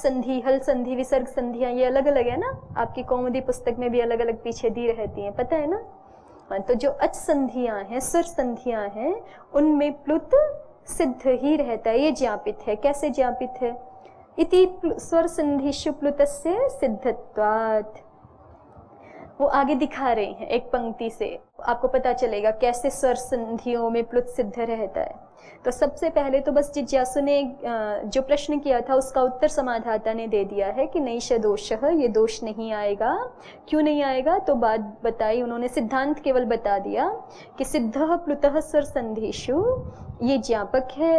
संधि, हल संधि, विसर्ग संधियां ये अलग अलग है ना, आपकी कौमुदी पुस्तक में भी अलग अलग पीछे दी रहती हैं, पता है ना। तो जो अच संधियां हैं, स्वर संधियां हैं, उनमें प्लुत सिद्ध ही रहता है, ये ज्ञापित है। कैसे ज्ञापित है? इति स्वर संधिषु प्लुतस्य सिद्धत्वात्। वो आगे दिखा रहे हैं एक पंक्ति से, आपको पता चलेगा कैसे स्वर संधियों में प्लुत सिद्ध रहता है। तो सबसे पहले तो बस जिज्ञासु ने जो प्रश्न किया था उसका उत्तर समाधाता ने दे दिया है कि नैष दोषः, ये दोष नहीं आएगा। क्यों नहीं आएगा? तो बात बताई उन्होंने, सिद्धांत केवल बता दिया कि सिद्धः प्लुतः स्वर संधिषु, ये ज्ञापक है,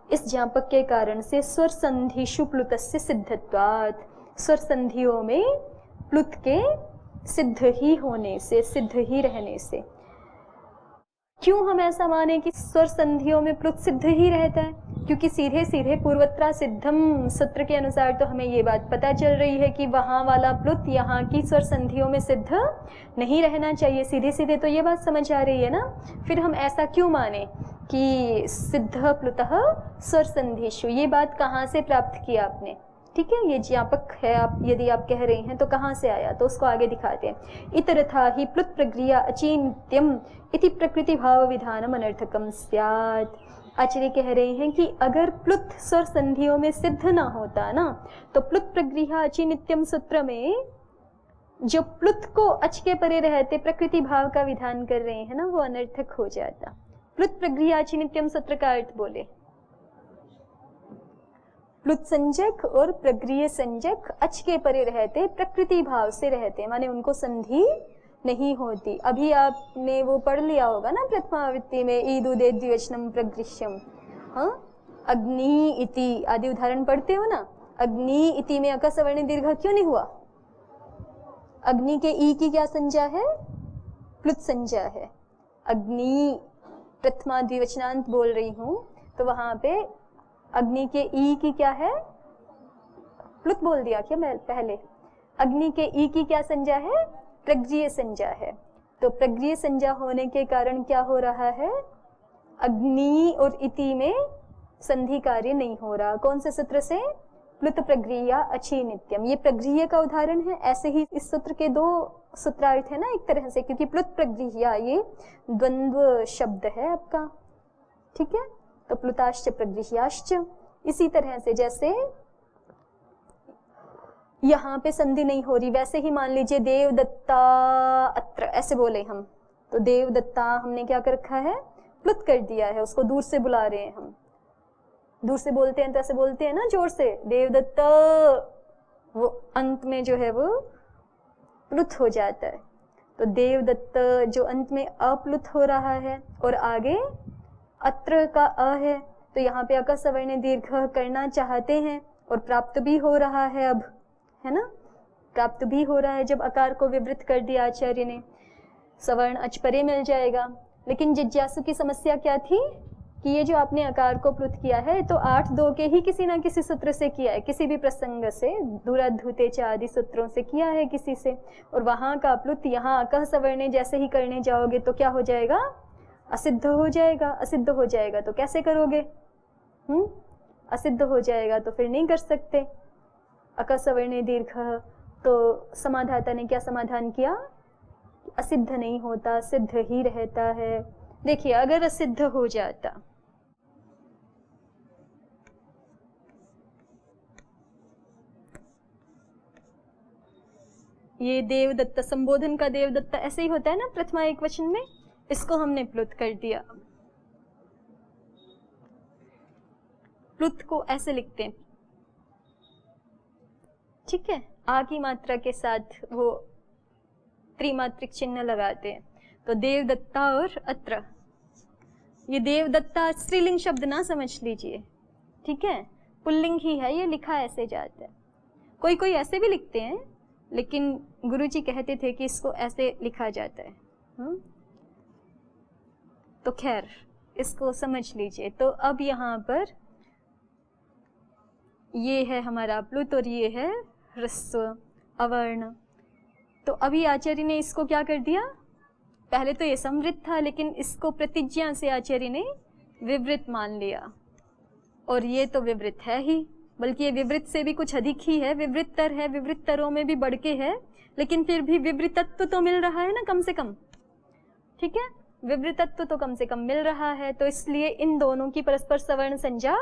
इस ज्ञापक के कारण से स्वर संधिषु प्लुतस्य सिद्धत्वात्, स्वर संधियों में प्लुत के सिद्ध ही होने से, सिद्ध ही रहने से। क्यों हम ऐसा माने कि स्वर संधियों में प्लुत सिद्ध ही रहता है? क्योंकि सीधे सीधे पूर्वत्रा सिद्धम सूत्र के अनुसार तो हमें ये बात पता चल रही है कि वहां वाला प्लुत यहाँ की स्वर संधियों में सिद्ध नहीं रहना चाहिए। सीधे सीधे तो ये बात समझ आ रही है ना। फिर हम ऐसा क्यों माने कि सिद्ध प्लुतः स्वर संधिषु? ये बात कहाँ से प्राप्त किया आपने? ठीक है, ये ज्ञापक है, आप यदि आप कह रहे हैं तो कहाँ से आया? तो उसको आगे दिखाते हैं। इतरथा ही प्लुत प्रक्रिया अचिन्त्यम इति प्रकृति भाव विधानम अनर्थकम स्यात्। आचार्य कह रहे हैं कि अगर प्लुत स्वर संधियों में सिद्ध ना होता ना, तो प्लुत प्रक्रिया अचिनित्यम सूत्र में जो प्लुत को अच के परे रहते प्रकृति भाव का विधान कर रहे हैं ना, वो अनर्थक हो जाता। प्लुत प्रक्रिया अचिनित्यम सूत्र का अर्थ बोले, प्लुत संजक और प्रग्रिय संजक अच के परे रहते, प्रकृति भाव से रहते, माने उनको संधि नहीं होती। अभी आपने वो पढ़ लिया होगा ना प्रथमावृत्ति में, ईदुदे द्विवचनम प्रगृह्यम, हाँ, अग्नि इति आदि उदाहरण पढ़ते हो ना। अग्नि इति में अका सवर्ण दीर्घ क्यों नहीं हुआ? अग्नि के ई की क्या संज्ञा है? प्लुत संज्ञा है। अग्नि प्रथमा द्विवचनांत बोल रही हूं तो वहां पे अग्नि के ई की क्या है? प्लुत बोल दिया क्या मैं पहले? अग्नि के ई की क्या संज्ञा है? प्रग्रिय संज्ञा है। तो प्रग्रिय संज्ञा होने के कारण क्या हो रहा है? अग्नि और इति में संधि कार्य नहीं हो रहा। कौन से सूत्र से? प्लुत प्रग्रिया अच्छी नित्यम। ये प्रग्रिय का उदाहरण है। ऐसे ही इस सूत्र के दो सूत्रार्थ है ना एक तरह से, क्योंकि प्लुत प्रग्रिया ये द्वंद्व शब्द है आपका, ठीक है। तो प्लुताश्च प्रगृह्याश्च, इसी तरह से जैसे यहाँ पे संधि नहीं हो रही, वैसे ही मान लीजिए देवदत्ता अत्र ऐसे बोले हम, तो देवदत्ता हमने क्या कर रखा है? प्लुत कर दिया है, उसको दूर से बुला रहे हैं हम। दूर से बोलते हैं तो ऐसे बोलते हैं ना जोर से, देवदत्ता, वो अंत में जो है वो प्लुत हो जाता है। तो देवदत्त जो अंत में अप्लुत हो रहा है और आगे अत्र का अ है, तो यहाँ पे अका सवर्ण दीर्घ करना चाहते हैं और प्राप्त भी हो रहा है अब, है ना। प्राप्त भी हो रहा है जब अकार को विवृत कर दिया आचार्य ने, सवर्ण अच परे मिल जाएगा। लेकिन जिज्ञासु की समस्या क्या थी कि ये जो आपने अकार को प्लुत किया है तो 8-2 के ही किसी ना किसी सूत्र से किया है, किसी भी प्रसंग से, दूराधूते च आदि सूत्रों से किया है किसी से, और वहां का प्लुत यहाँ अकह सवर्ण जैसे ही करने जाओगे तो क्या हो जाएगा? असिद्ध हो जाएगा। असिद्ध हो जाएगा तो कैसे करोगे? असिद्ध हो जाएगा तो फिर नहीं कर सकते। अका सवर्ण दीर्घ, तो समाधाता ने क्या समाधान किया? असिद्ध नहीं होता, सिद्ध ही रहता है। देखिए अगर असिद्ध हो जाता, ये देवदत्त, संबोधन का देवदत्त ऐसे ही होता है ना प्रथमा एक वचन में, इसको हमने प्लुत कर दिया। प्लुत को ऐसे लिखते हैं, ठीक है, आ की मात्रा के साथ वो त्रिमात्रिक चिन्ह लगाते हैं। तो देवदत्ता और अत्र, ये देवदत्ता स्त्रीलिंग शब्द ना समझ लीजिए, ठीक है, पुल्लिंग ही है, ये लिखा ऐसे जाता है। कोई कोई ऐसे भी लिखते हैं, लेकिन गुरुजी कहते थे कि इसको ऐसे लिखा जाता है। तो खैर इसको समझ लीजिए। तो अब यहाँ पर ये है हमारा प्लुत और ये है ह्रस्व अवर्ण। तो अभी आचार्य ने इसको क्या कर दिया? पहले तो ये संवृत था, लेकिन इसको प्रतिज्ञा से आचार्य ने विवृत मान लिया, और ये तो विवृत है ही, बल्कि ये विवृत से भी कुछ अधिक ही है, विवृत्तर है, विवृत्तरों में भी बढ़ के है, लेकिन फिर भी विवृतत्व तो मिल रहा है ना कम से कम, ठीक है, विवृतत्व तो कम से कम मिल रहा है, तो इसलिए इन दोनों की परस्पर सवर्ण संज्ञा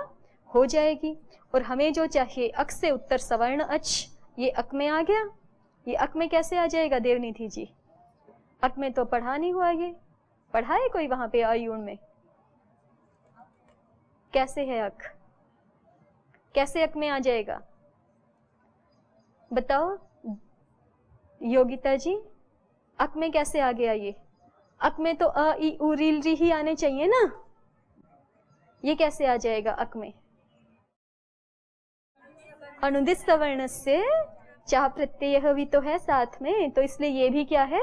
हो जाएगी। और हमें जो चाहिए अक से उत्तर सवर्ण अच, ये अक में आ गया। ये अक में कैसे आ जाएगा देवनिधि जी? अक में तो पढ़ा नहीं हुआ, ये पढ़ा है कोई वहां पे आयुण में? कैसे है अक, कैसे अक में आ जाएगा बताओ योगिता जी, अक में कैसे आ गया? ये अक में तो अ ई उ रील री ही आने चाहिए ना, ये कैसे आ जाएगा अक में? अनुदित सवर्ण से चाह प्रत्यय भी तो है साथ में, तो इसलिए ये भी क्या है?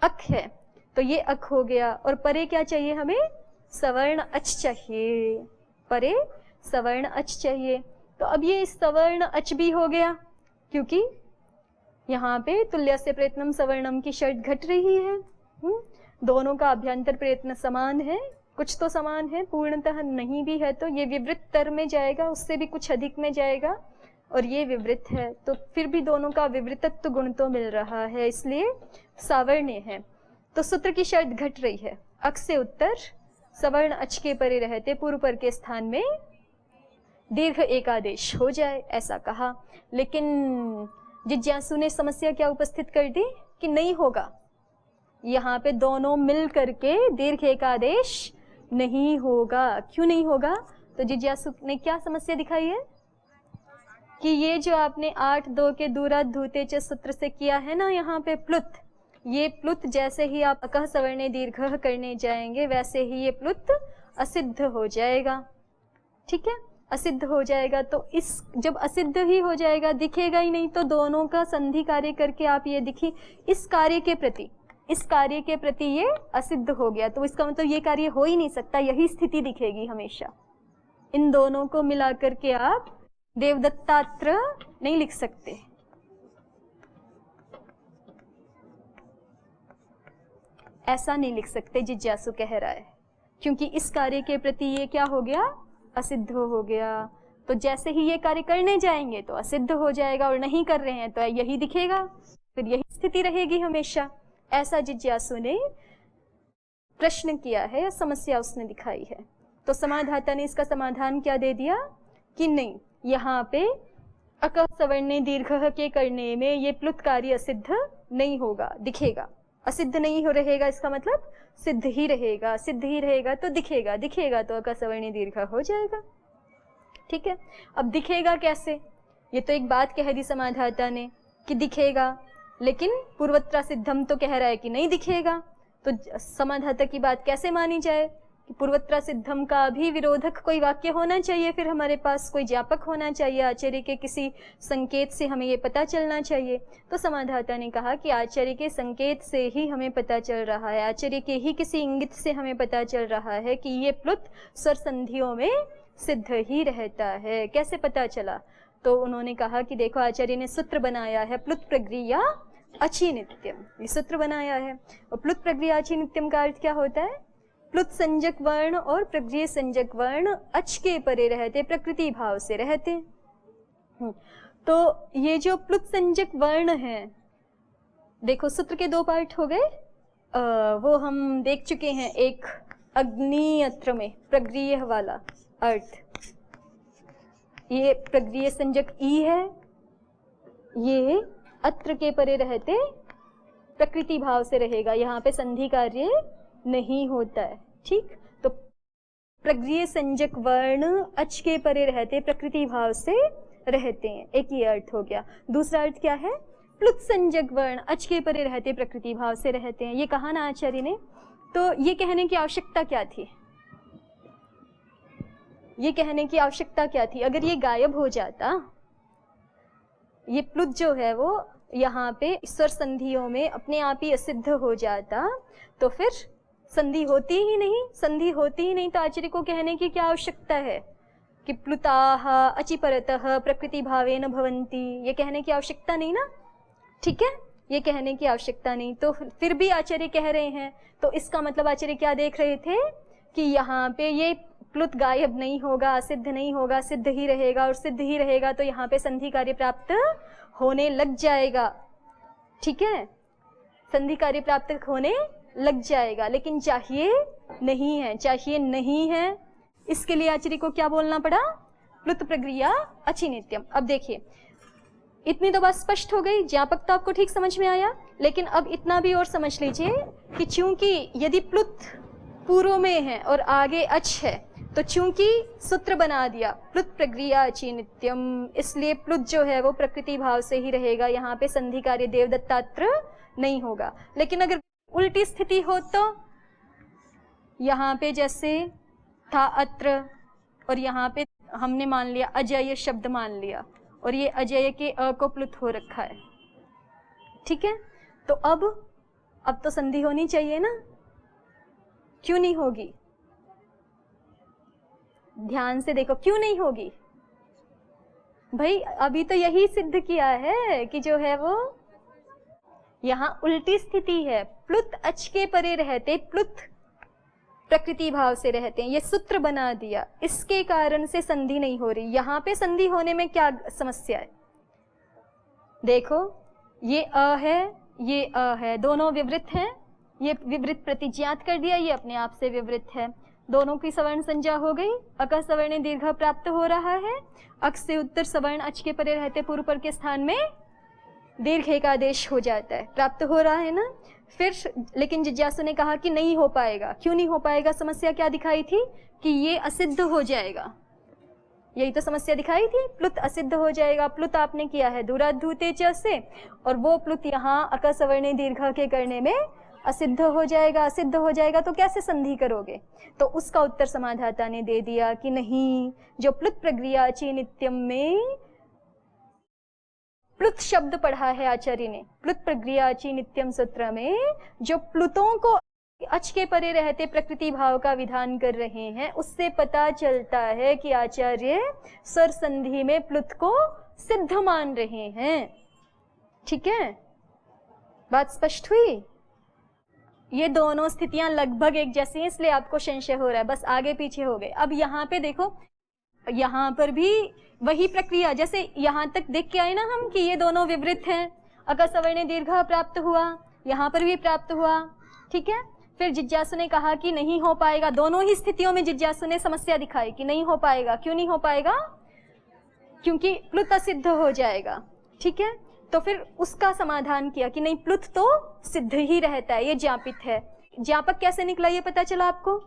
अक है। तो ये अक हो गया। और परे क्या चाहिए हमें? सवर्ण अच चाहिए, परे सवर्ण अच चाहिए। तो अब ये सवर्ण अच भी हो गया, क्योंकि यहाँ पे तुल्य से प्रयत्नम सवर्णम की शर्त घट रही है। दोनों का अभ्यंतर प्रयत्न समान है, कुछ तो समान है, पूर्णतः नहीं भी है तो ये विवृत तर में जाएगा, उससे भी कुछ अधिक में जाएगा, और ये विवृत है, तो फिर भी दोनों का विवृतत्व गुण तो मिल रहा है, इसलिए सावर्ण्य है। तो सूत्र की शर्त घट रही है, अक से उत्तर सवर्ण अच के परे रहते पूर्व पर के स्थान में दीर्घ एकादेश हो जाए, ऐसा कहा। लेकिन जिज्ञासु ने समस्या क्या उपस्थित कर दी कि नहीं होगा, यहाँ पे दोनों मिल करके दीर्घ एकादेश नहीं होगा। क्यों नहीं होगा? तो जिज्ञासु ने क्या समस्या दिखाई है कि ये जो आपने 8-2 के दूरा धूते च सूत्र से किया है ना यहाँ पे प्लुत, ये प्लुत जैसे ही आप अकह सवर्णे दीर्घ करने जाएंगे वैसे ही ये प्लुत असिद्ध हो जाएगा, ठीक है, असिद्ध हो जाएगा। तो इस जब असिद्ध ही हो जाएगा, दिखेगा ही नहीं, तो दोनों का संधि कार्य करके आप ये दिखी इस कार्य के प्रति ये असिद्ध हो गया, तो इसका मतलब ये कार्य हो ही नहीं सकता, यही स्थिति दिखेगी हमेशा। इन दोनों को मिलाकर के आप देवदत्तात्र नहीं लिख सकते, ऐसा नहीं लिख सकते, जिज्ञासु कह रहा है, क्योंकि इस कार्य के प्रति ये क्या हो गया? असिद्ध हो गया। तो जैसे ही ये कार्य करने जाएंगे तो असिद्ध हो जाएगा, और नहीं कर रहे हैं तो यही दिखेगा, फिर यही स्थिति रहेगी हमेशा। ऐसा जिज्ञासु ने प्रश्न किया है, समस्या उसने दिखाई है। तो समाधाता ने इसका समाधान क्या दे दिया कि नहीं, यहाँ पे अकह सवर्णे दीर्घ के करने में ये प्लुत कार्य असिद्ध नहीं होगा, दिखेगा। असिद्ध नहीं हो रहेगा इसका मतलब सिद्ध ही रहेगा, सिद्ध ही रहेगा तो दिखेगा, दिखेगा तो अकह सवर्णे दीर्घ हो जाएगा, ठीक है। अब दिखेगा कैसे? ये तो एक बात कह दी समाधाता ने कि दिखेगा, लेकिन पूर्वत्रा सिद्धम तो कह रहा है कि नहीं दिखेगा, तो समाधाता की बात कैसे मानी जाए कि पूर्वत्रा सिद्धम का भी विरोधक कोई वाक्य होना चाहिए, फिर हमारे पास कोई ज्ञापक होना चाहिए, आचार्य के किसी संकेत से हमें ये पता चलना चाहिए। तो समाधाता ने कहा कि आचार्य के संकेत से ही हमें पता चल रहा है, आचार्य के ही किसी इंगित से हमें पता चल रहा है कि ये प्लुत स्वर संधियों में सिद्ध ही रहता है। कैसे पता चला? तो उन्होंने कहा कि देखो आचार्य ने सूत्र बनाया है प्लुत प्रक्रिया अची नित्यम, ये सूत्र बनाया है। और प्लुत प्रक्रिया अची नित्यम का अर्थ क्या होता है? प्लुत संजक वर्ण और प्रक्रिय संजक वर्ण अच के परे रहते, प्रकृति भाव से रहते। तो ये जो प्लुत संजक वर्ण है, देखो सूत्र के 2 पार्ट हो गए, वो हम देख चुके हैं। एक अग्नियत्र में प्रक्रिय वाला अर्थ, ये प्रक्रिय संजक ई है, ये अत्र के परे रहते प्रकृति भाव से रहेगा, यहाँ पे संधि कार्य नहीं होता है, ठीक। तो प्रक्रिय संजक वर्ण अच के परे रहते प्रकृति भाव से रहते हैं, एक ये अर्थ हो गया। दूसरा अर्थ क्या है? प्लुत संजक वर्ण अच के परे रहते प्रकृति भाव से रहते हैं, ये कहा ना आचार्य ने। तो ये कहने की आवश्यकता क्या थी? ये कहने की आवश्यकता क्या थी? अगर ये गायब हो जाता, ये प्लुत जो है वो यहाँ पे स्वर संधियों में अपने आप ही असिद्ध हो जाता, तो फिर संधि होती ही नहीं। संधि होती ही नहीं तो आचार्य को कहने की क्या आवश्यकता है कि प्लुताः अचिपरतः प्रकृति भावेन भवन्ति, ये कहने की आवश्यकता नहीं ना, ठीक है, ये कहने की आवश्यकता नहीं। तो फिर भी आचार्य कह रहे हैं, तो इसका मतलब आचार्य क्या देख रहे थे कि यहाँ पे ये प्लुत गायब नहीं होगा, सिद्ध नहीं होगा, सिद्ध ही रहेगा, और सिद्ध ही रहेगा तो यहाँ पे संधि कार्य प्राप्त होने लग जाएगा। ठीक है, संधि कार्य प्राप्त होने लग जाएगा, लेकिन चाहिए नहीं है, चाहिए नहीं है। इसके लिए आचार्य को क्या बोलना पड़ा? प्लुत प्रक्रिया अचिनित्यम। अब देखिए, इतनी तो बात स्पष्ट हो गई, ज्ञापक तो आपको ठीक समझ में आया, लेकिन अब इतना भी और समझ लीजिए कि चूंकि यदि प्लुत पूर्व में है और आगे अच है, तो चूंकि सूत्र बना दिया प्लुत प्रक्रिया अचिनित्यम, इसलिए प्लुत जो है वो प्रकृति भाव से ही रहेगा, यहाँ पे संधि कार्य देवदत्तात्र नहीं होगा। लेकिन अगर उल्टी स्थिति हो तो यहाँ पे जैसे था अत्र, और यहाँ पे हमने मान लिया अजय शब्द मान लिया, और ये अजय के अ को प्लुत हो रखा है। ठीक है, तो अब तो संधि होनी चाहिए ना, क्यों नहीं होगी? ध्यान से देखो, क्यों नहीं होगी भाई? अभी तो यही सिद्ध किया है कि जो है वो यहाँ उल्टी स्थिति है, प्लुत अच के परे रहते, प्लुत प्रकृति भाव से रहते हैं, ये सूत्र बना दिया, इसके कारण से संधि नहीं हो रही। यहाँ पे संधि होने में क्या समस्या है? देखो, ये अ है, ये अ है, दोनों विवृत हैं, ये विवृत प्रतिज्ञात कर दिया, ये अपने आप से विवृत है, दोनों की सवर्ण संज्ञा हो गई, अक सवर्ण दीर्घ प्राप्त हो रहा है, अक से उत्तर सवर्ण अच के परे रहते पूर्व पर के स्थान में दीर्घ एकादेश हो जाता है, प्राप्त हो रहा है ना। फिर लेकिन जिज्ञासु ने कहा कि नहीं हो पाएगा। क्यों नहीं हो पाएगा? समस्या क्या दिखाई थी कि ये असिद्ध हो जाएगा, यही तो समस्या दिखाई थी, प्लुत असिद्ध हो जाएगा। प्लुत आपने किया है दूराद्धूते च से, और वो प्लुत यहाँ अक सवर्ण दीर्घ के करने में असिद्ध हो जाएगा। असिद्ध हो जाएगा तो कैसे संधि करोगे? तो उसका उत्तर समाधाता ने दे दिया कि नहीं, जो प्लुत प्रक्रिया अचिनित्यम में प्लुत शब्द पढ़ा है आचार्य ने, प्लुत प्रक्रिया अचिनित्यम सूत्र में जो प्लुतों को अच के परे रहते प्रकृति भाव का विधान कर रहे हैं, उससे पता चलता है कि आचार्य स्वर संधि में प्लुत को सिद्ध मान रहे हैं। ठीक है, बात स्पष्ट हुई? ये दोनों स्थितियां लगभग एक जैसी हैं, इसलिए आपको संशय हो रहा है, बस आगे पीछे हो गए। अब यहाँ पे देखो, यहाँ पर भी वही प्रक्रिया, जैसे यहाँ तक देख के आए ना हम कि ये दोनों विवृत हैं, अक सवर्ण दीर्घ प्राप्त हुआ, यहाँ पर भी प्राप्त हुआ। ठीक है, फिर जिज्ञासु ने कहा कि नहीं हो पाएगा। दोनों ही स्थितियों में जिज्ञासु ने समस्या दिखाई कि नहीं हो पाएगा। क्यों नहीं हो पाएगा? क्योंकि प्लुत असिद्ध हो जाएगा। ठीक है, तो फिर उसका समाधान किया कि नहीं, प्लुत तो सिद्ध ही रहता है, ये ज्ञापित है। ज्ञापक कैसे निकला ये पता चला आपको?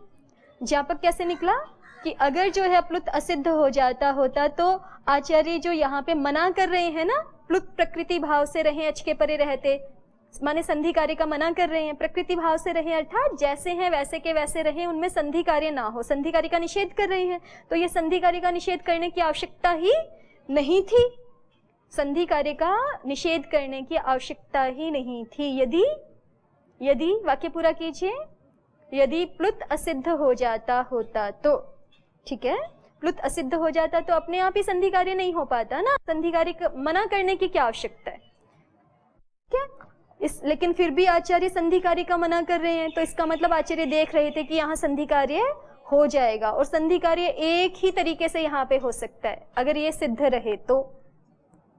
ज्ञापक कैसे निकला कि अगर जो है प्लुत असिद्ध हो जाता होता तो आचार्य जो यहाँ पे मना कर रहे हैं ना, प्लुत प्रकृति भाव से रहे, अच के परे रहते, माने संधि कार्य का मना कर रहे हैं, प्रकृति भाव से रहे अर्थात जैसे हैं वैसे के वैसे रहे, उनमें संधि कार्य ना हो, संधि कार्य का निषेध कर रहे हैं। तो ये संधि कार्य का निषेध करने की आवश्यकता ही नहीं थी, संधि कार्य का निषेध करने की आवश्यकता ही नहीं थी। यदि वाक्य पूरा कीजिए, यदि प्लुत असिद्ध हो जाता होता तो, ठीक है, प्लुत असिद्ध हो जाता तो अपने आप ही संधि कार्य नहीं हो पाता ना, संधि कार्य मना करने की क्या आवश्यकता है? क्या लेकिन फिर भी आचार्य संधि कार्य का मना कर रहे हैं, तो इसका मतलब आचार्य देख रहे थे कि यहाँ संधि कार्य हो जाएगा, और संधि कार्य एक ही तरीके से यहाँ पे हो सकता है अगर ये सिद्ध रहे तो।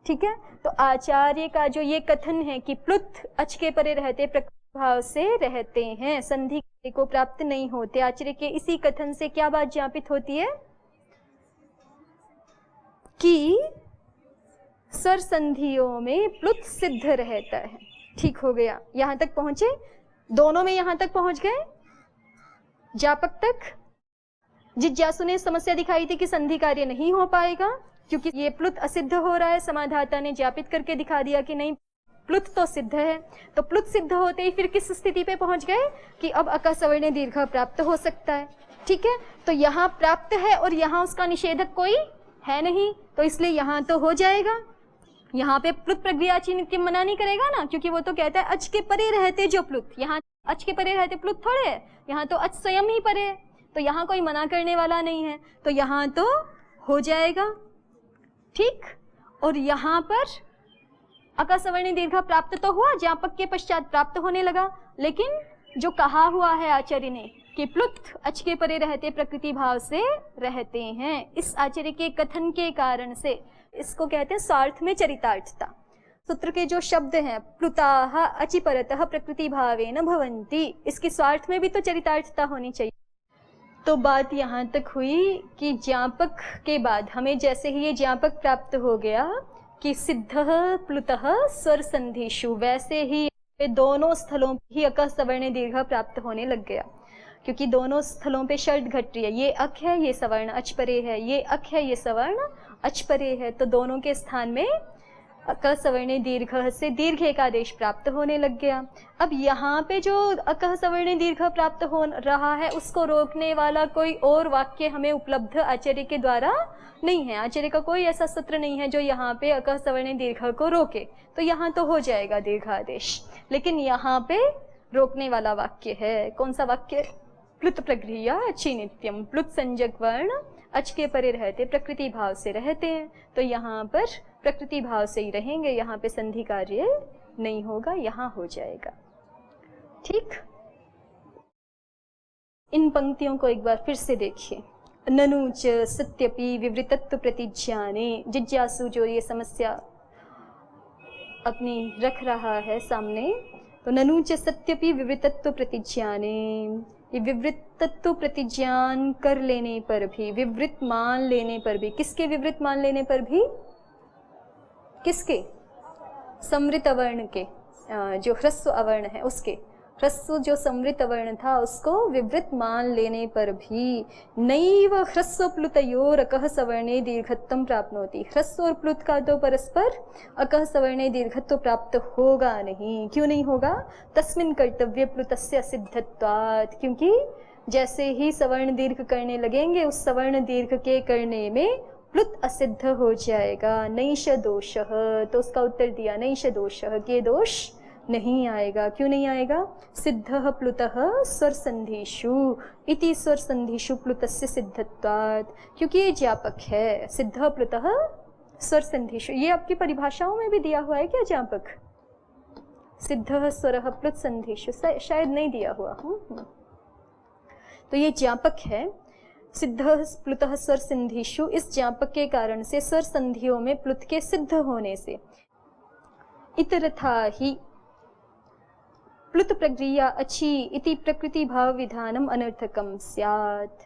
ठीक है, तो आचार्य का जो ये कथन है कि प्लुत अच के परे रहते प्रकृति भाव से रहते हैं, संधि को प्राप्त नहीं होते, आचार्य के इसी कथन से क्या बात ज्ञापित होती है कि स्वर संधियों में प्लुत सिद्ध रहता है। ठीक हो गया, यहां तक पहुंचे, दोनों में यहां तक पहुंच गए। ज्ञापक तक जिज्ञासु ने समस्या दिखाई थी कि संधि कार्य नहीं हो पाएगा क्योंकि ये प्लुत असिद्ध हो रहा है, समाधाता ने ज्ञापित करके दिखा दिया कि नहीं, प्लुत तो सिद्ध है। तो प्लुत सिद्ध होते ही फिर किस स्थिति पे पहुंच गए कि अब अक सवर्ण दीर्घ प्राप्त हो सकता है। ठीक है, तो यहाँ प्राप्त है और यहाँ उसका निषेधक कोई है नहीं, तो इसलिए यहाँ तो हो जाएगा। यहाँ पे प्लुत प्रक्रिया अचिनित्यम मना नहीं करेगा ना, क्योंकि वो तो कहता है अच के परे रहते जो प्लुत, यहाँ अच के परे रहते प्लुत थोड़े है, यहाँ तो अच स्वयं ही परे है, तो यहाँ कोई मना करने वाला नहीं है, तो यहाँ तो हो जाएगा। ठीक, और यहाँ पर अक सवर्ण दीर्घ प्राप्त तो हुआ, ज्ञापक के पश्चात प्राप्त होने लगा, लेकिन जो कहा हुआ है आचार्य ने कि प्लुत अच के परे रहते प्रकृति भाव से रहते हैं। इस आचार्य के कथन के कारण से इसको कहते हैं स्वार्थ में चरितार्थता। सूत्र के जो शब्द हैं प्लुताः अचिपरतः प्रकृति भावेन भवन्ति, इसकी स्वार्थ में भी तो चरितार्थता होनी चाहिए। तो बात यहाँ तक हुई कि ज्ञापक के बाद हमें जैसे ही ये ज्ञापक प्राप्त हो गया कि सिद्धः प्लुतः स्वर संधिषु, वैसे ही दोनों स्थलों ही अकः सवर्ण दीर्घ प्राप्त होने लग गया, क्योंकि दोनों स्थलों पे शर्त घट रही है। ये अक है, ये सवर्ण अच परे है, ये अक है, ये सवर्ण अच परे है, तो दोनों के स्थान में अकः सवर्ण दीर्घ से दीर्घ एक आदेश प्राप्त होने लग गया। अब यहाँ पे जो अकः सवर्ण दीर्घ प्राप्त हो रहा है उसको रोकने वाला कोई और वाक्य हमें उपलब्ध आचार्य के द्वारा नहीं है। आचार्य का कोई ऐसा सूत्र नहीं है जो यहाँ पे अकः सवर्ण दीर्घ को रोके, तो यहाँ तो हो जाएगा दीर्घ आदेश। लेकिन यहाँ पे रोकने वाला वाक्य है, कौन सा वाक्य? प्लुत प्रगृह्य अचि नित्यम, प्लुत संज्ञक वर्ण अच के परे रहते प्रकृति भाव से रहते हैं, तो यहाँ पर प्रकृति भाव से ही रहेंगे, यहाँ पे संधि कार्य नहीं होगा, यहाँ हो जाएगा। ठीक, इन पंक्तियों को एक बार फिर से देखिए। ननु च सत्यपि विवृतत्व प्रतिज्ञाने, जिज्ञासु जो ये समस्या अपनी रख रहा है सामने, तो ननु च सत्यपि विवृतत्व प्रतिज्ञाने, ये विवृत तत्व प्रतिज्ञान कर लेने पर भी, विवृत मान लेने पर भी, किसके विवृत मान लेने पर भी? किसके? समृत अवर्ण के, जो ह्रस्व अवर्ण है उसके, ह्रस्व जो समृत अवर्ण था उसको विवृत मान लेने पर भी नैव ह्रस्व प्लुतयोर अकः सवर्णे दीर्घत्वं प्राप्नोति, ह्रस्व और प्लुत का तो परस्पर अकः सवर्णे दीर्घत्व प्राप्त होगा नहीं। क्यों नहीं होगा? तस्मिन् कर्तव्य प्लुतस्य सिद्धत्वात्, क्योंकि जैसे ही सवर्ण दीर्घ करने लगेंगे उस सवर्ण दीर्घ के करने में प्लुत असिद्ध हो जाएगा। नैष दोषः, तो उसका उत्तर दिया नैष दोषः, के दोष नहीं आएगा। क्यों नहीं आएगा? सिद्धः प्लुतः स्वर संधिषु इति स्वर संधिषु प्लुतस्य सिद्धत्वात्, क्योंकि ये ज्ञापक है। सिद्धः प्लुतः स्वर संधिषु, ये आपकी परिभाषाओं में भी दिया हुआ है क्या ज्ञापक? सिद्धः स्वरः प्लुत संधिषु, शायद नहीं दिया हुआ। तो ये ज्ञापक है सिद्धः प्लुतः स्वर संधिषु, इस ज्ञापक के कारण से स्वर संधियों में प्लुत के सिद्ध होने से इतरथा ही प्लुत प्रक्रिया अच्छी इति प्रकृति भाव विधानम अनर्थकम स्यात्।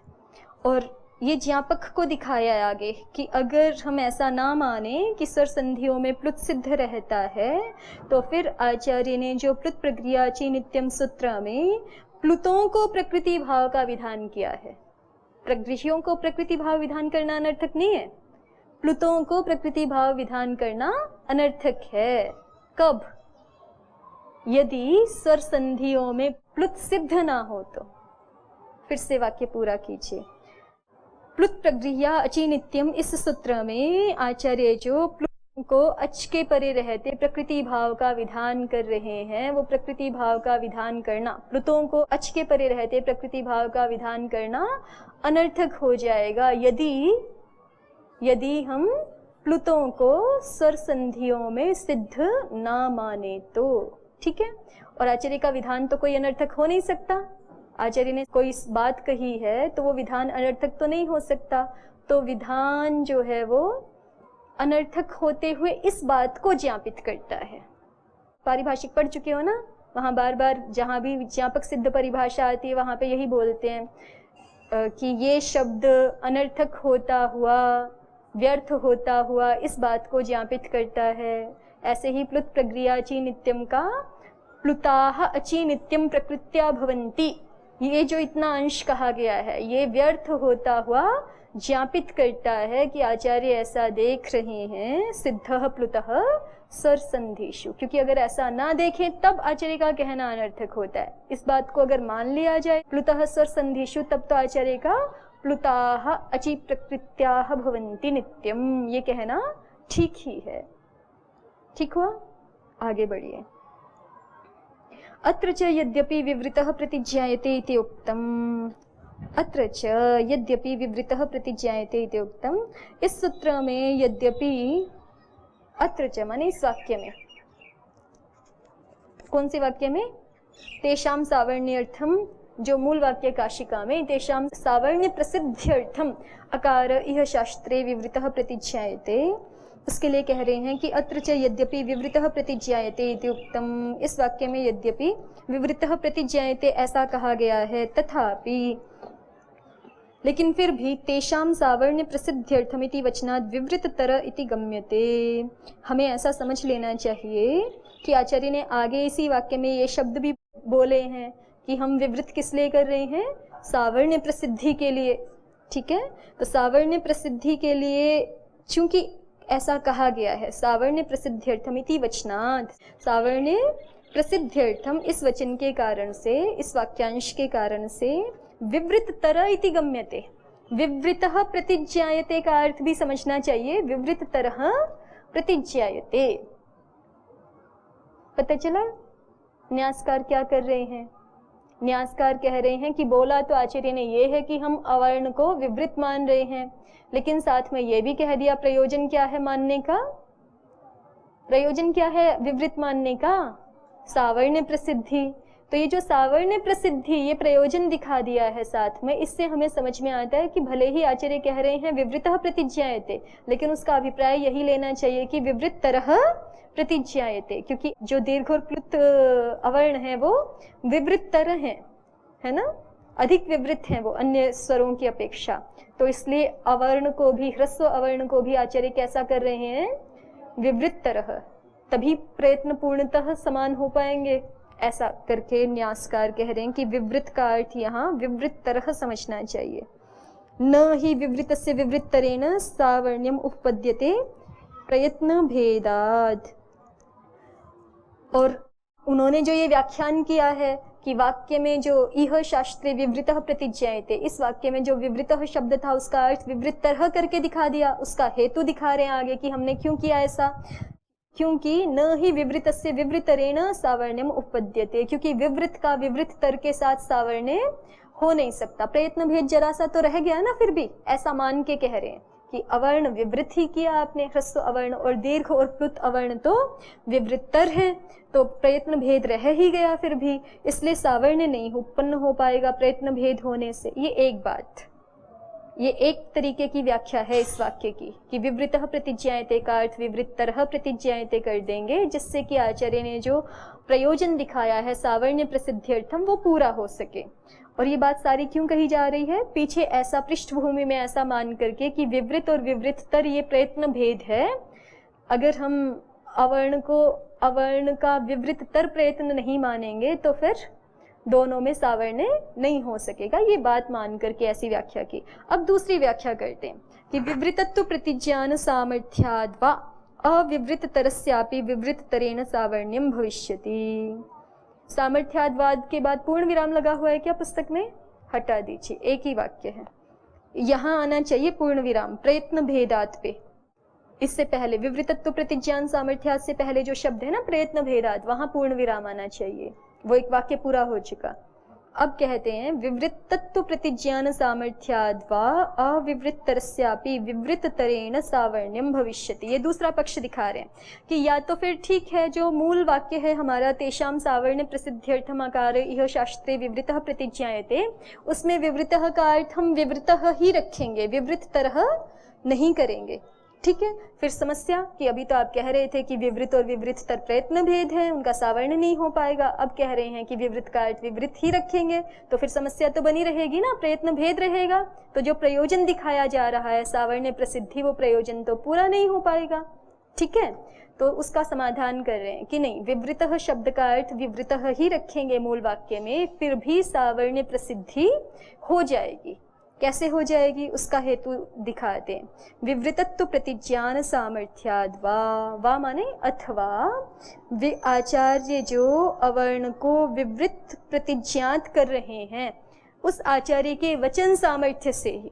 और ये ज्ञापक को दिखाया आगे कि अगर हम ऐसा ना माने कि स्वर संधियों में प्लुत सिद्ध रहता है, तो फिर आचार्य ने जो प्लुत प्रक्रिया अच्छी नित्यम सूत्र में प्लुतों को प्रकृति भाव का विधान किया है। प्रगृह्यों को प्रकृति भाव विधान करना अनर्थक नहीं है, प्लुतों को प्रकृति भाव विधान करना अनर्थक है। कब? यदि स्वर संधियों में प्लुत सिद्ध ना हो तो। फिर से वाक्य पूरा कीजिए। प्लुत प्रगृह्या अचि नित्यम, इस सूत्र में आचार्य जो प्लुत को अच के परे रहते प्रकृति भाव का विधान कर रहे हैं, वो प्रकृति भाव का विधान करना, प्लुतों को अच के परे रहते प्रकृति भाव का विधान करना अनर्थक हो जाएगा यदि हम प्लुतों को स्वर संधियों में सिद्ध ना माने तो। ठीक है, और आचार्य का विधान तो कोई अनर्थक हो नहीं सकता। आचार्य ने कोई बात कही है तो वो विधान अनर्थक तो नहीं हो सकता, तो विधान जो है वो अनर्थक होते हुए इस बात को ज्ञापित करता है। पारिभाषिक पढ़ चुके हो ना, वहाँ बार बार जहाँ भी ज्ञापक सिद्ध परिभाषा आती है वहाँ पे यही बोलते हैं कि ये शब्द अनर्थक होता हुआ, व्यर्थ होता हुआ इस बात को ज्ञापित करता है। ऐसे ही प्लुत प्रक्रिया अचि नित्यम का प्लुताः अचि नित्यम प्रकृत्या भवन्ति, ये जो इतना अंश कहा गया है ये व्यर्थ होता हुआ ज्ञापित करता है कि आचार्य ऐसा देख रहे हैं सिद्धः प्लुतः स्वर संधिषु। क्योंकि अगर ऐसा ना देखें तब आचार्य का कहना अनर्थक होता है। इस बात को अगर मान लिया जाए प्लुतः स्वर संधिषु, तब तो आचार्य का प्लुताः अचि प्रकृत्याः भवन्ति नित्यम ये कहना ठीक ही है। ठीक हुआ? आगे बढ़िए। अत्र च यद्यपि विवृतः प्रतिज्ञायते इति उक्तम्, अत्र च यद्यपि विवृतः प्रतिज्ञायते इति उक्तम्, इस सूत्र में यद्यपि, अत्र च माने इस वाक्य में, कौन से वाक्य में? तेषां सावर्ण्यर्थम जो मूल वाक्य काशिका में तेषां सावर्ण्य प्रसिद्ध्यर्थम अकार इह शास्त्रे विवृतः प्रतिज्ञायते, उसके लिए कह रहे हैं कि अत्र च यद्यपि विवृतः प्रतिज्ञायते इति उक्तम, इस वाक्य में यद्यपि विवृतः प्रतिज्ञायते ऐसा कहा गया है, तथापि लेकिन फिर भी तेषां सावर्ण्य प्रसिद्ध्यर्थमिति वचनात् विवृततर इति गम्यते। हमें ऐसा समझ लेना चाहिए कि आचार्य ने आगे इसी वाक्य में ये शब्द भी बोले हैं कि हम विवृत किस लिए कर रहे हैं, सावर्ण्य प्रसिद्धि के लिए। ठीक है, तो सावर्ण्य प्रसिद्धि के लिए चूंकि ऐसा कहा गया है, सावर्ण्य प्रसिद्ध्यर्थम इति वचनात्, सावर्ण्य प्रसिद्ध्यर्थम इस वचन के कारण से, इस वाक्यांश के कारण से विवृततर इति गम्यते, विवृतः प्रतिज्ञायते का अर्थ भी समझना चाहिए, विवृततरः प्रतिज्ञायते। पता चला न्यासकार क्या कर रहे हैं? न्यासकार कह रहे हैं कि बोला तो आचार्य ने ये है कि हम अवर्ण को विवृत मान रहे हैं, लेकिन साथ में ये भी कह दिया प्रयोजन क्या है मानने का, प्रयोजन क्या है विवृत मानने का, सावर्ण्य प्रसिद्धि। तो ये जो सावर्ण्य प्रसिद्धि ये प्रयोजन दिखा दिया है साथ में, इससे हमें समझ में आता है कि भले ही आचार्य कह रहे हैं विवृतः प्रतिज्ञायते, लेकिन उसका अभिप्राय यही लेना चाहिए कि विवृततरः प्रतिज्ञायते, क्योंकि जो दीर्घ और प्लुत अवर्ण है वो विवृततर है ना, अधिक विवृत हैं वो अन्य स्वरों की अपेक्षा। तो इसलिए अवर्ण को भी, ह्रस्व अवर्ण को भी आचार्य कैसा कर रहे हैं, विवृततरः, तभी प्रयत्न पूर्णतः समान हो पाएंगे। ऐसा करके न्यासकार कह रहे हैं कि विवृत का अर्थ यहाँ विवृततरः समझना चाहिए, न ही विवृतस्य विवृततरेण सावर्ण्यम उपपद्यते प्रयत्न भेदाद। और उन्होंने जो ये व्याख्यान किया है कि वाक्य में जो इह शास्त्रे विवृतः प्रतिज्ञायते, इस वाक्य में जो विवृतः शब्द था उसका अर्थ विवृततरः करके दिखा दिया, उसका हेतु दिखा रहे हैं आगे कि हमने क्यों किया ऐसा, क्योंकि न ही विवृतस्य विवृतरेण सावर्ण्यम उपपद्यते, क्योंकि विवृत का विवृततर के साथ सावर्ण्य हो नहीं सकता, प्रयत्न भेद जरा सा तो रह गया ना, फिर भी ऐसा मान के कह रहे हैं कि अवर्ण विवृत ही किया आपने, ह्रस्व अवर्ण और दीर्घ और प्लुत अवर्ण तो विवृततर है, तो प्रयत्न भेद रह ही गया फिर भी, इसलिए सावर्ण्य नहीं उत्पन्न हो पाएगा प्रयत्न भेद होने से। ये एक बात, ये एक तरीके की व्याख्या है इस वाक्य की कि विवृतः प्रतिज्ञायते का अर्थ विवृततरः प्रतिज्ञायते कर देंगे, जिससे कि आचार्य ने जो प्रयोजन दिखाया है सावर्ण्य प्रसिद्ध्यर्थम वो पूरा हो सके। और ये बात सारी क्यों कही जा रही है, पीछे ऐसा पृष्ठभूमि में ऐसा मान करके कि विवृत और विवृततर ये प्रयत्न भेद है, अगर हम अवर्ण को अवर्ण का विवृततर प्रयत्न नहीं मानेंगे तो फिर दोनों में सावर्ण्य नहीं हो सकेगा, ये बात मान करके ऐसी व्याख्या की। अब दूसरी व्याख्या करते हैं कि विवृतत्व प्रतिज्ञान सामर्थ्याद् वा अविवृततरस्यापि विवृततरेण सावर्ण्यम भविष्यति। सामर्थ्याद्वाद के बाद पूर्ण विराम लगा हुआ है क्या पुस्तक में, हटा दीजिए, एक ही वाक्य है, यहाँ आना चाहिए पूर्ण विराम प्रयत्न भेदात पे। इससे पहले विवृतत्व प्रतिज्ञान सामर्थ्याद से पहले जो शब्द है ना प्रयत्न भेदात, वहां पूर्ण विराम आना चाहिए, वो एक वाक्य पूरा हो चुका। अब कहते हैं विवृतत्व प्रतिज्ञान सामर्थ्याद् वा अविवृततरस्यापि विवृततरेण सावर्ण्यम भविष्यति। ये दूसरा पक्ष दिखा रहे हैं कि या तो फिर ठीक है जो मूल वाक्य है हमारा तेषां सावर्ण्य प्रसिद्ध्यर्थम आकार इह शास्त्रे विवृतः प्रतिज्ञायते, उसमें विवृतः का अर्थ हम विवृतः ही रखेंगे, विवृततरः नहीं करेंगे। ठीक है, फिर समस्या कि अभी तो आप कह रहे थे कि विवृत और विवृततर प्रयत्न भेद है, उनका सावर्ण नहीं हो पाएगा, अब कह रहे हैं कि विवृत का अर्थ विवृत ही रखेंगे, तो फिर समस्या तो बनी रहेगी ना, प्रयत्न भेद रहेगा, तो जो प्रयोजन दिखाया जा रहा है सावर्ण्य प्रसिद्धि, वो प्रयोजन तो पूरा नहीं हो पाएगा। ठीक है, तो उसका समाधान कर रहे हैं कि नहीं, विवृतः शब्द का अर्थ विवृतः ही रखेंगे मूल वाक्य में, फिर भी सावर्ण्य प्रसिद्धि हो जाएगी। कैसे हो जाएगी उसका हेतु दिखाते हैं। विवृतत्व प्रतिज्ञान सामर्थ्याद् वा माने अथवा आचार्य जो अवर्ण को विवृत प्रतिज्ञात कर रहे हैं उस आचार्य के वचन सामर्थ्य से ही,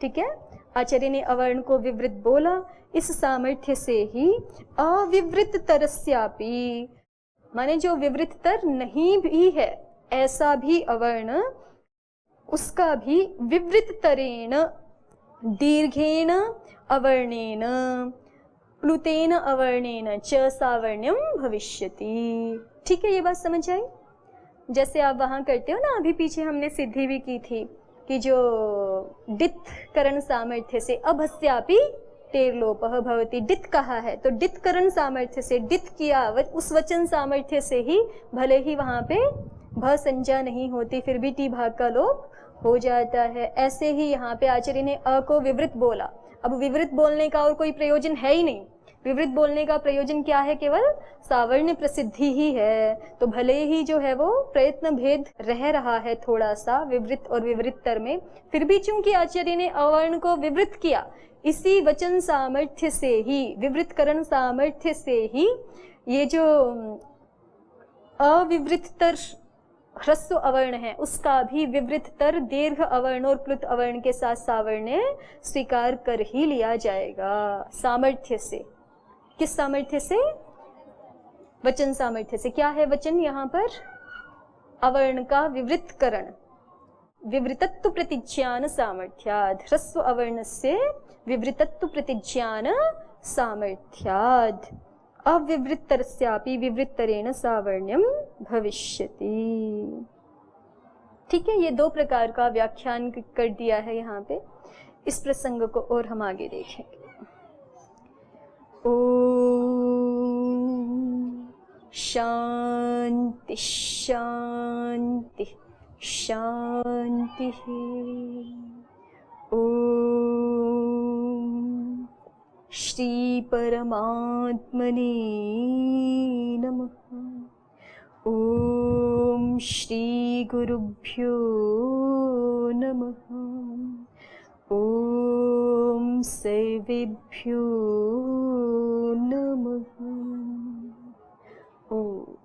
ठीक है, आचार्य ने अवर्ण को विवृत बोला, इस सामर्थ्य से ही अविवृततरस्यापि माने जो विवृततर नहीं भी है ऐसा भी अवर्ण, उसका भी विवृततरेण दीर्घेण अवर्णेन प्लुतेन अवर्णेन च सावर्ण्यम भविष्यति। ठीक है, ये बात समझ आई। जैसे आप वहां करते हो ना, अभी पीछे हमने सिद्धि भी की थी कि जो डित करण सामर्थ्य से अभस्यापि टेरलोपः भवति, डित कहा है तो डित करण सामर्थ्य से डित किया उस वचन सामर्थ्य से ही भले ही वहां पे भ संज्ञा नहीं होती फिर भी टी भाग का लोप हो जाता है। ऐसे ही यहाँ पे आचार्य ने अ को विवृत बोला। अब विवृत बोलने का और कोई प्रयोजन है ही नहीं, विवृत बोलने का प्रयोजन क्या है, केवल सावर्ण प्रसिद्धि ही है। तो भले ही जो है वो प्रयत्न भेद रह रहा है थोड़ा सा विवृत और विवृत्तर में, फिर भी चूंकि आचार्य ने अवर्ण को विवृत किया, इसी वचन सामर्थ्य से ही, विवृतकरण सामर्थ्य से ही ये जो अविवृततर ह्रस्व अवर्ण है उसका भी विवृततर दीर्घ अवर्ण और प्लुत अवर्ण के साथ सावर्ण स्वीकार कर ही लिया जाएगा सामर्थ्य से। किस सामर्थ्य से? वचन सामर्थ्य से। क्या है वचन यहाँ पर? अवर्ण का विवृतकरण, विवृतत्व प्रतिज्ञान सामर्थ्याद, ह्रस्व अवर्ण से विवृतत्व प्रतिज्ञान सामर्थ्याद अविवृत्तरस्यापि विवृत्तरेण सावर्ण्यम भविष्यति। ठीक है, ये दो प्रकार का व्याख्यान कर दिया है यहाँ पे। इस प्रसंग को और हम आगे देखेंगे। ओम शांति शांति शांति। ओम श्री परमात्मने नमः। ओम श्री गुरुभ्यो नमः। ओम सर्वेभ्यो नमः। ओम।